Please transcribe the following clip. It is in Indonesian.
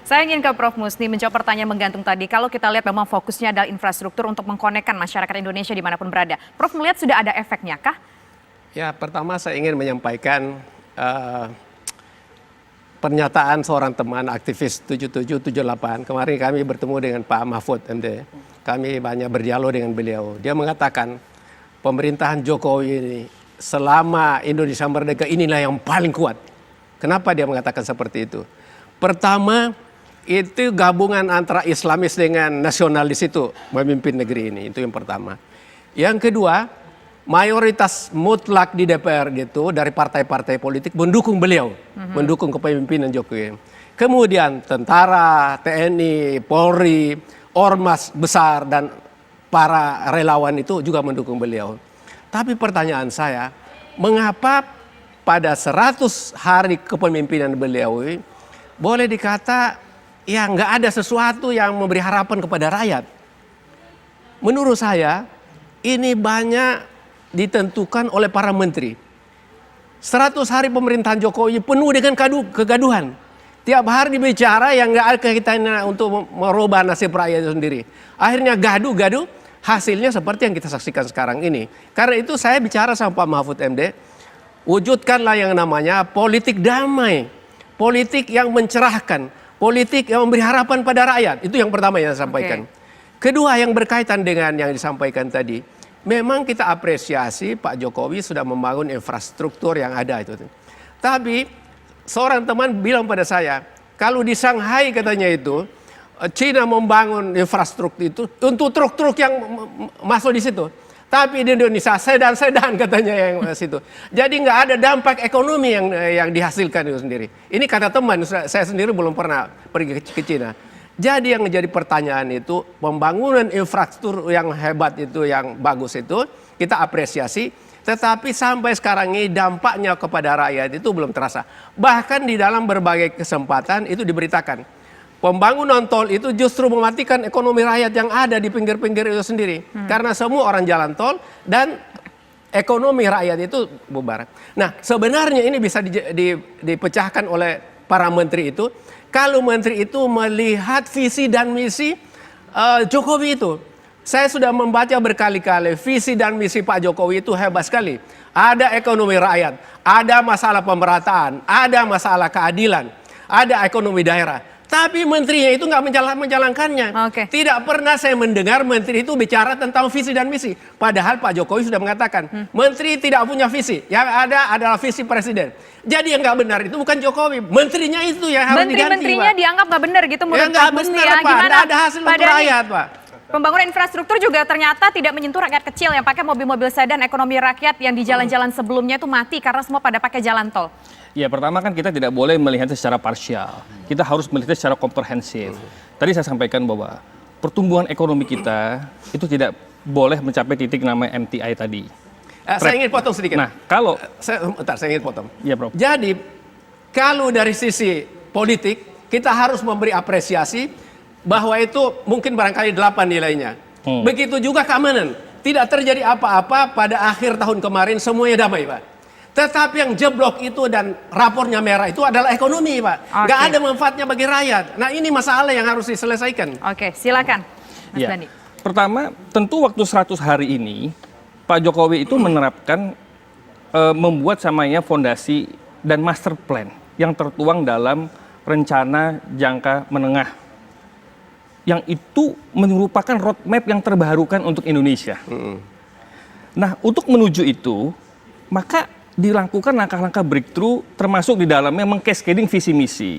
Saya ingin ke Prof. Musni menjawab pertanyaan menggantung tadi. Kalau kita lihat memang fokusnya adalah infrastruktur untuk mengkonekkan masyarakat Indonesia dimanapun berada. Prof melihat sudah ada efeknya kah? Ya, pertama saya ingin menyampaikan pernyataan seorang teman aktivis 7778. Kemarin kami bertemu dengan Pak Mahfud MD. Kami banyak berdialog dengan beliau. Dia mengatakan pemerintahan Jokowi ini selama Indonesia merdeka inilah yang paling kuat. Kenapa dia mengatakan seperti itu? Pertama, itu gabungan antara Islamis dengan nasionalis itu memimpin negeri ini. Itu yang pertama. Yang kedua, mayoritas mutlak di DPR gitu dari partai-partai politik mendukung beliau, mendukung kepemimpinan Jokowi. Kemudian tentara, TNI, Polri, ormas besar dan para relawan itu juga mendukung beliau. Tapi pertanyaan saya, mengapa pada 100 hari kepemimpinan beliau ini boleh dikata ya nggak ada sesuatu yang memberi harapan kepada rakyat? Menurut saya ini banyak ditentukan oleh para menteri. 100 hari pemerintahan Jokowi penuh dengan kegaduhan. Tiap hari bicara yang nggak ada kaitannya untuk merubah nasib rakyat itu sendiri. Akhirnya gaduh-gaduh, hasilnya seperti yang kita saksikan sekarang ini. Karena itu saya bicara sama Pak Mahfud MD, wujudkanlah yang namanya politik damai, politik yang mencerahkan, politik yang memberi harapan pada rakyat. Itu yang pertama yang saya sampaikan. Kedua, yang berkaitan dengan yang disampaikan tadi, memang kita apresiasi Pak Jokowi sudah membangun infrastruktur yang ada itu. Tapi seorang teman bilang pada saya, kalau di Shanghai katanya itu, Cina membangun infrastruktur itu untuk truk-truk yang masuk di situ. Tapi di Indonesia sedan-sedan katanya yang situ. Jadi nggak ada dampak ekonomi yang dihasilkan itu sendiri. Ini kata teman, saya sendiri belum pernah pergi ke Cina. Jadi yang menjadi pertanyaan itu, pembangunan infrastruktur yang hebat itu, yang bagus itu, kita apresiasi. Tetapi sampai sekarang ini dampaknya kepada rakyat itu belum terasa. Bahkan di dalam berbagai kesempatan itu diberitakan. Pembangunan tol itu justru mematikan ekonomi rakyat yang ada di pinggir-pinggir itu sendiri. Karena semua orang jalan tol dan ekonomi rakyat itu bubar. Nah, sebenarnya ini bisa dipecahkan oleh para menteri itu. Kalau menteri itu melihat visi dan misi Jokowi itu. Saya sudah membaca berkali-kali visi dan misi Pak Jokowi itu hebat sekali. Ada ekonomi rakyat, ada masalah pemerataan, ada masalah keadilan, ada ekonomi daerah. Tapi menterinya itu nggak menjalankannya. Tidak pernah saya mendengar menteri itu bicara tentang visi dan misi. Padahal Pak Jokowi sudah mengatakan, menteri tidak punya visi. Yang ada adalah visi presiden. Jadi yang nggak benar itu bukan Jokowi. Menterinya itu yang harus diganti, Pak. Menteri-menterinya dianggap nggak benar gitu menurut Pak Musni. Benar, Pak. Gimana? Nggak ada hasil untuk rakyat, Pak. Pembangunan infrastruktur juga ternyata tidak menyentuh rakyat kecil yang pakai mobil-mobil sedan. Ekonomi rakyat yang di jalan-jalan sebelumnya itu mati karena semua pada pakai jalan tol. Ya, pertama kan kita tidak boleh melihat secara parsial. Kita harus melihat secara komprehensif. Tadi saya sampaikan bahwa pertumbuhan ekonomi kita itu tidak boleh mencapai titik namanya MTI tadi. Saya ingin potong sedikit. Nah, kalau saya ingin potong. Ya, Prof. Jadi kalau dari sisi politik kita harus memberi apresiasi bahwa itu mungkin barangkali 8 nilainya. Begitu juga keamanan. Tidak terjadi apa-apa pada akhir tahun kemarin, semuanya damai, Pak. Tetapi yang jeblok itu dan rapornya merah itu adalah ekonomi, Pak. Nggak ada manfaatnya bagi rakyat. Nah, ini masalah yang harus diselesaikan. Silakan, Mas ya. Dani. Pertama, tentu waktu 100 hari ini, Pak Jokowi itu menerapkan, membuat samanya fondasi dan master plan yang tertuang dalam rencana jangka menengah. Yang itu merupakan roadmap yang terbarukan untuk Indonesia. Nah, untuk menuju itu, maka dilakukan langkah-langkah breakthrough termasuk di dalamnya meng-cascading visi misi.